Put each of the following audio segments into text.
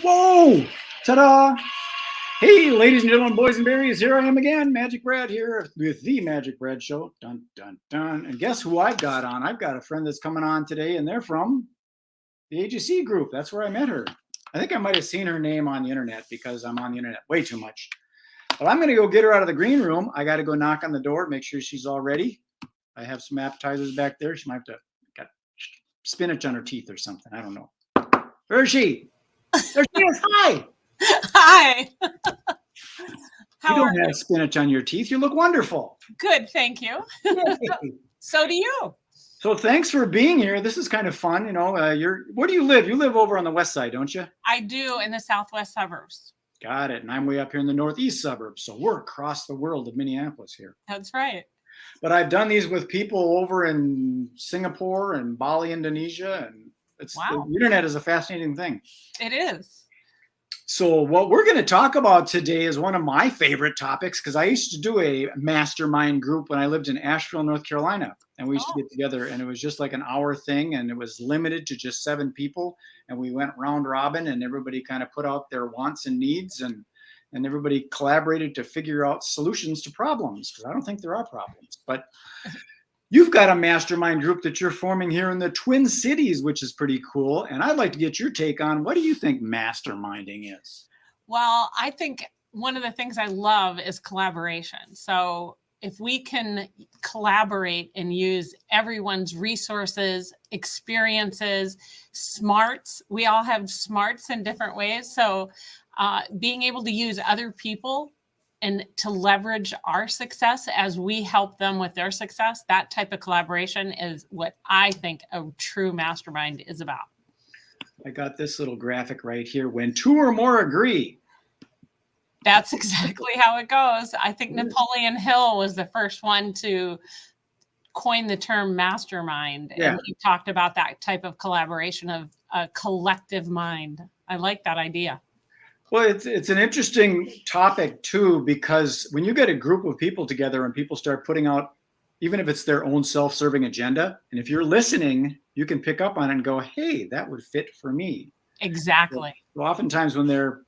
Whoa! Ta-da! Hey, ladies and gentlemen, boys and berries, here I am again, Magic Brad here with the Magic Brad Show. Dun, dun, dun. And guess who I've got on? I've got a friend that's coming on today, and they're from the AGC group. That's where I met her. I think I might have seen her name on the internet because I'm on the internet way too much. But I'm going to go get her out of the green room. I got to go knock on the door, make sure she's all ready. I have some appetizers back there. She might have to got spinach on her teeth or something. I don't know. Where is she? There she is. Hi. Hi. You don't have spinach on your teeth. You look wonderful. Good, thank you. So do you. So thanks for being here. This is kind of fun. You know, where do you live? You live over on the west side, don't you? I do, in the southwest suburbs. Got it. And I'm way up here in the northeast suburbs. So we're across the world of Minneapolis here. That's right. But I've done these with people over in Singapore and Bali, Indonesia. And wow. The internet is a fascinating thing. It is. So what we're going to talk about today is one of my favorite topics because I used to do a mastermind group when I lived in Asheville, North Carolina. And we used to get together and it was just like an hour thing and it was limited to just 7 people. And we went round robin and everybody kind of put out their wants and needs and everybody collaborated to figure out solutions to problems because I don't think there are problems. But you've got a mastermind group that you're forming here in the Twin Cities, which is pretty cool. And I'd like to get your take on what do you think masterminding is? Well, I think one of the things I love is collaboration. So if we can collaborate and use everyone's resources, experiences, smarts, we all have smarts in different ways. So being able to use other people and to leverage our success as we help them with their success, that type of collaboration is what I think a true mastermind is about. I got this little graphic right here. When 2 or more agree. That's exactly how it goes. I think Napoleon Hill was the first one to coin the term mastermind. Yeah. And he talked about that type of collaboration of a collective mind. I like that idea. Well, it's an interesting topic, too, because when you get a group of people together and people start putting out, even if it's their own self-serving agenda, and if you're listening, you can pick up on it and go, hey, that would fit for me. Exactly. So oftentimes when they're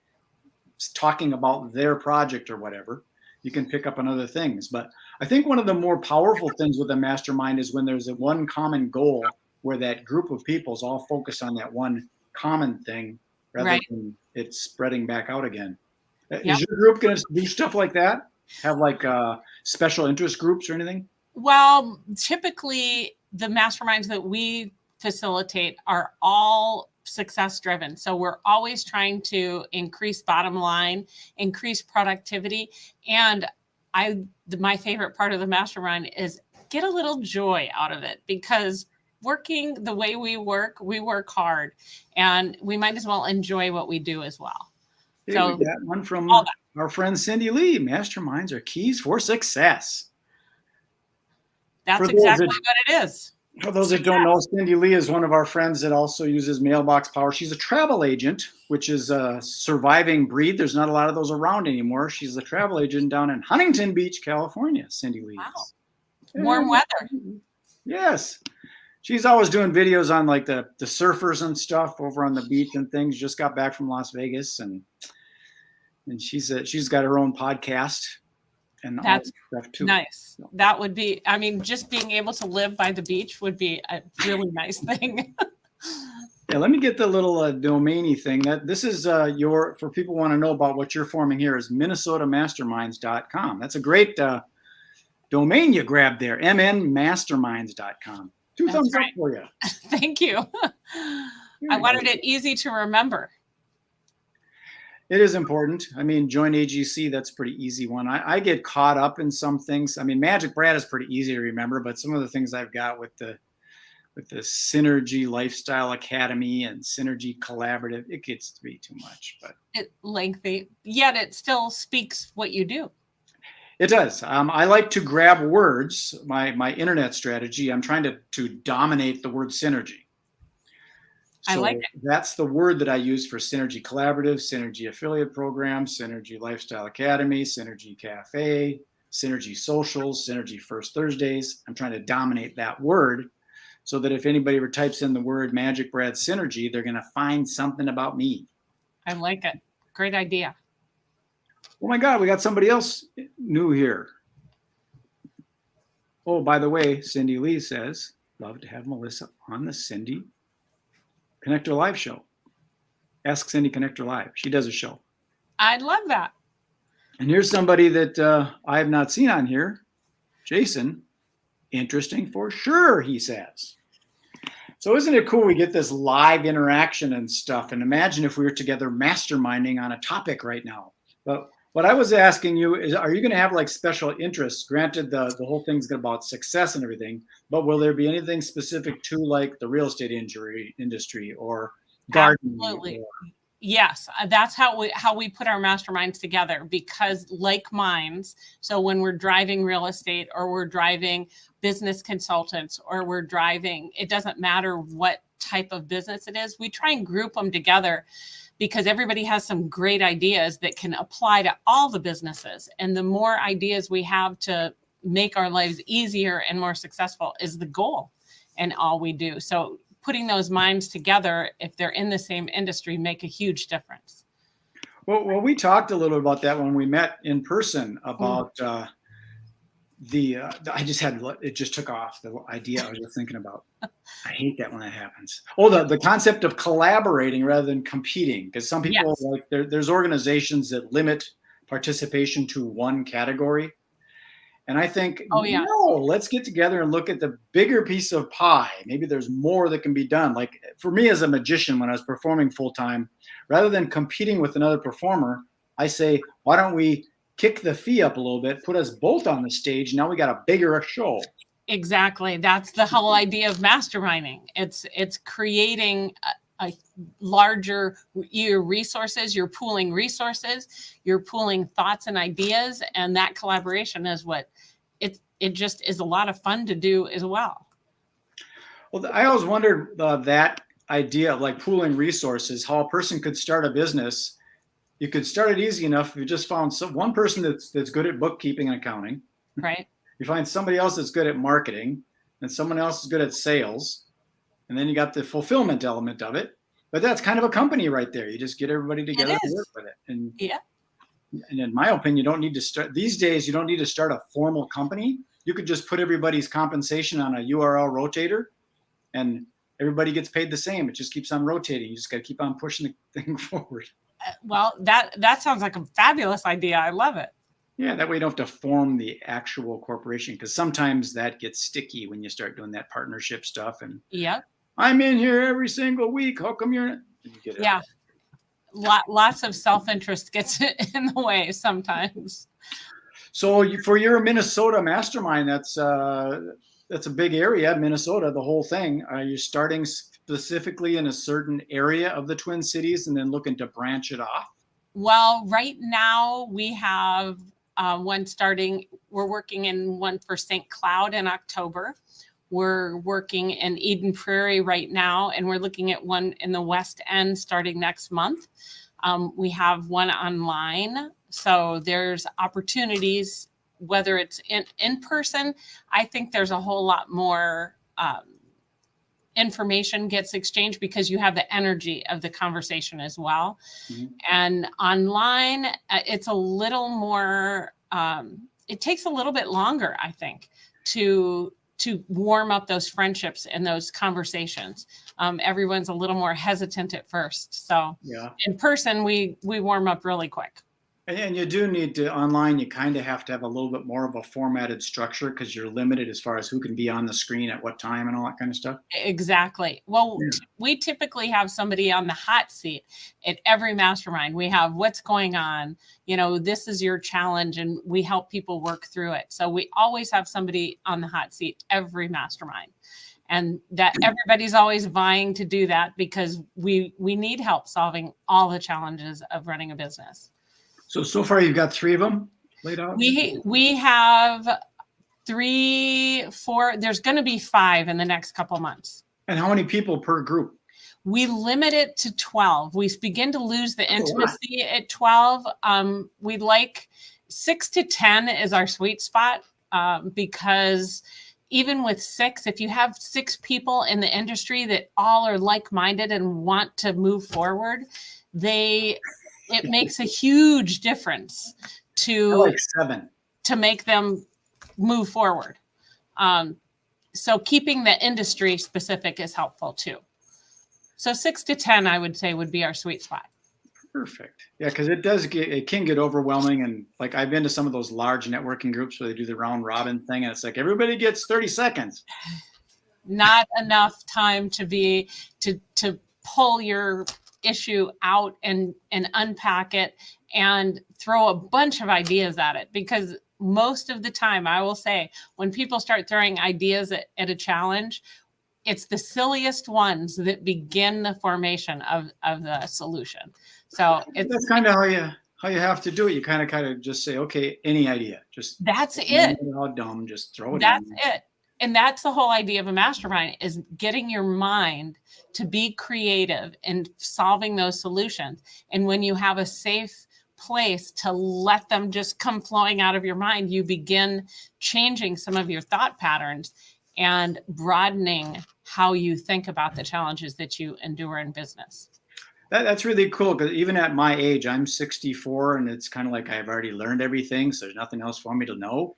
talking about their project or whatever, you can pick up on other things. But I think one of the more powerful things with a mastermind is when there's a one common goal where that group of people is all focused on that one common thing rather than it's spreading back out again. Yep. Is your group going to do stuff like that? Have like special interest groups or anything? Well, typically the masterminds that we facilitate are all success driven. So we're always trying to increase bottom line, increase productivity. And my favorite part of the mastermind is get a little joy out of it because working the way we work hard and we might as well enjoy what we do as well. Hey, so we got one from our friend Cindy Lee. Masterminds are keys for success. That's exactly what it is. For those that don't know, Cindy Lee is one of our friends that also uses MailBoxPower. She's a travel agent, which is a surviving breed. There's not a lot of those around anymore. She's a travel agent down in Huntington Beach, California, Cindy Lee. Wow. Warm weather. Yes. She's always doing videos on like the surfers and stuff over on the beach and things. Just got back from Las Vegas and she's got her own podcast and all that stuff too. Nice. So. That would be, I mean, just being able to live by the beach would be a really nice thing. Yeah, let me get the little domainy thing. This is for people who want to know about what you're forming here is MinnesotaMasterminds.com. That's a great domain you grabbed there, MNMasterminds.com. 2 thumbs up for you. Thank you. I wanted it easy to remember. It is important. I mean, join AGC, that's a pretty easy one. I get caught up in some things. I mean, Magic Brad is pretty easy to remember, but some of the things I've got with the Synergy Lifestyle Academy and Synergy Collaborative, it gets to be too much. But it's lengthy, yet it still speaks what you do. It does. I like to grab words. My internet strategy, I'm trying to dominate the word synergy. So I like it. That's the word that I use for Synergy Collaborative, Synergy Affiliate Program, Synergy Lifestyle Academy, Synergy Cafe, Synergy Socials, Synergy First Thursdays. I'm trying to dominate that word so that if anybody types in the word Magic Brad Synergy, they're going to find something about me. I like it. Great idea. Oh my God, we got somebody else new here. Oh, by the way, Cindy Lee says, love to have Melissa on the Cindy Connector Live show. Ask Cindy Connector Live. She does a show. I'd love that. And here's somebody that I have not seen on here. Jason, interesting for sure, he says. So isn't it cool we get this live interaction and stuff? And imagine if we were together masterminding on a topic right now. But what I was asking you is, are you going to have like special interests? Granted, the whole thing's about success and everything, but will there be anything specific to like the real estate industry or gardening? Absolutely. Or... Yes, that's how we put our masterminds together, because like minds. So when we're driving real estate, or we're driving business consultants, or we're driving, it doesn't matter what type of business it is, we try and group them together, because everybody has some great ideas that can apply to all the businesses. And the more ideas we have to make our lives easier and more successful is the goal and all we do. So putting those minds together, if they're in the same industry, make a huge difference. Well, we talked a little about that when we met in person about I just had, it just took off, the idea I was just thinking about. I hate that when that happens. Oh, the concept of collaborating rather than competing, because some people, yes, like there's organizations that limit participation to one category. And I think, no, let's get together and look at the bigger piece of pie. Maybe there's more that can be done. Like for me as a magician, when I was performing full time, rather than competing with another performer, I say, why don't we kick the fee up a little bit, put us both on the stage. Now we got a bigger show. Exactly. That's the whole idea of masterminding. It's creating a larger, your resources, you're pooling resources, you're pooling thoughts and ideas, and that collaboration is what it just is a lot of fun to do as well. Well, I always wondered that idea of like pooling resources, how a person could start a business. You could start it easy enough if you just found one person that's good at bookkeeping and accounting. Right. You find somebody else that's good at marketing, and someone else is good at sales. And then you got the fulfillment element of it. But that's kind of a company right there. You just get everybody together to work with it. And and in my opinion, you don't need to start these days. You don't need to start a formal company. You could just put everybody's compensation on a URL rotator, and everybody gets paid the same. It just keeps on rotating. You just got to keep on pushing the thing forward. Well, that sounds like a fabulous idea. I love it. Yeah, that way you don't have to form the actual corporation, because sometimes that gets sticky when you start doing that partnership stuff. And I'm in here every single week. How come you're not? Yeah. Lots of self-interest gets in the way sometimes. So for your Minnesota mastermind, that's a big area, Minnesota, the whole thing. Are you starting specifically in a certain area of the Twin Cities and then looking to branch it off? Well, right now we have one starting. We're working in one for St. Cloud in October. We're working in Eden Prairie right now, and we're looking at one in the West End starting next month. We have one online. So there's opportunities, whether it's in person. I think there's a whole lot more information gets exchanged because you have the energy of the conversation as well. Mm-hmm. And online, it's a little more, it takes a little bit longer, I think, to warm up those friendships and those conversations. Everyone's a little more hesitant at first. So in person, we warm up really quick. And you do need to, online, you kind of have to have a little bit more of a formatted structure, because you're limited as far as who can be on the screen at what time and all that kind of stuff. Exactly. Well, we typically have somebody on the hot seat at every mastermind. We have what's going on, this is your challenge, and we help people work through it. So we always have somebody on the hot seat every mastermind. And that everybody's always vying to do that, because we need help solving all the challenges of running a business. So far you've got 3 of them laid out? We have 3, 4. There's going to be 5 in the next couple months. And how many people per group? We limit it to 12. We begin to lose the intimacy at 12. We'd like 6 to 10 is our sweet spot, because even with 6, if you have 6 people in the industry that all are like-minded and want to move forward, it makes a huge difference I to like 7. make them move forward. So keeping the industry specific is helpful too. So 6 to 10, I would say, would be our sweet spot. Perfect. Yeah, because it can get overwhelming. And like I've been to some of those large networking groups where they do the round robin thing, and it's like everybody gets 30 seconds. Not enough time to pull your issue out and unpack it and throw a bunch of ideas at it. Because most of the time, I will say, when people start throwing ideas at a challenge, it's the silliest ones that begin the formation of the solution. So That's kind of how you have to do it. You kind of just say, okay, any idea, just that's it. How dumb, just throw it. That's it. And that's the whole idea of a mastermind, is getting your mind to be creative and solving those solutions. And when you have a safe place to let them just come flowing out of your mind, you begin changing some of your thought patterns and broadening how you think about the challenges that you endure in business. That's really cool, because even at my age, I'm 64, and it's kind of like I've already learned everything, so there's nothing else for me to know.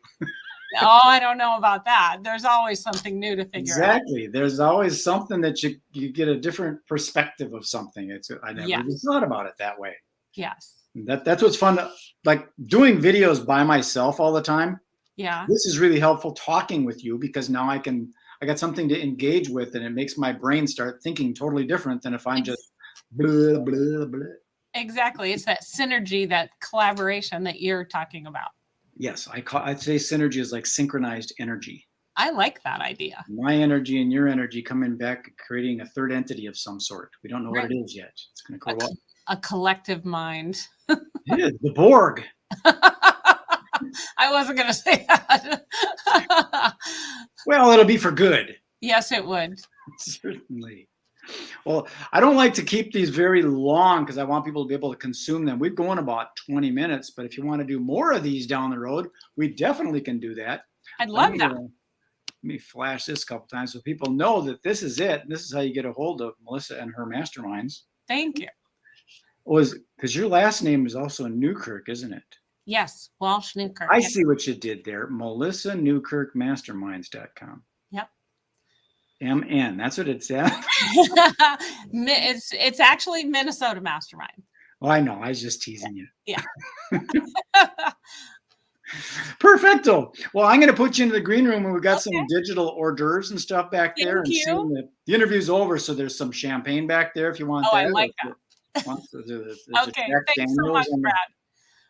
Oh, I don't know about that. There's always something new to figure out. Exactly. There's always something that you get a different perspective of something. I never even thought about it that way. Yes. That's what's fun. Like doing videos by myself all the time. Yeah. This is really helpful, talking with you, because now I got something to engage with, and it makes my brain start thinking totally different than if I'm just blah, blah, blah. Exactly. It's that synergy, that collaboration that you're talking about. Yes, I'd say synergy is like synchronized energy. I like that idea. My energy and your energy coming back, creating a third entity of some sort. We don't know what it is yet. It's going to grow up. A collective mind. Yeah, the Borg. I wasn't going to say that. Well, it'll be for good. Yes, it would. Certainly. Well, I don't like to keep these very long because I want people to be able to consume them. We're going about 20 minutes, but if you want to do more of these down the road, we definitely can do that. I'd love that. Let me flash this a couple times so people know that this is it. This is how you get a hold of Melissa and her masterminds. Thank you. Because your last name is also Newkirk, isn't it? Yes, Walsh Newkirk. I see what you did there. MelissaNewkirkMasterminds.com. Yep. MN. That's what it's at. It's actually Minnesota Mastermind. Well, I know. I was just teasing you. Yeah. Perfecto. Well, I'm going to put you into the green room, and we've got some digital hors d'oeuvres and stuff back there. Thank you. The interview's over, so there's some champagne back there if you want that. I like that. There's okay. Thanks so much, Brad.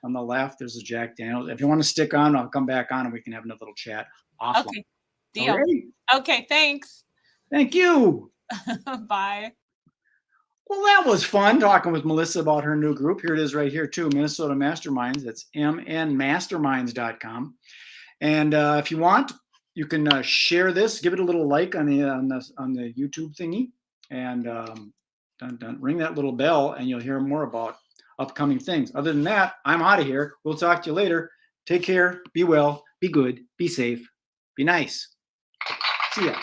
On the left, there's a Jack Daniels. If you want to stick on, I'll come back on and we can have another little chat offline. Okay. Deal. Right. Okay. Thanks. Thank you. Bye. Well, that was fun talking with Melissa about her new group. Here it is right here too, Minnesota Masterminds. That's mnmasterminds.com. And if you want, you can share this, give it a little like on the YouTube thingy, and ring that little bell, and you'll hear more about upcoming things. Other than that, I'm out of here. We'll talk to you later. Take care. Be well. Be good. Be safe. Be nice. See ya.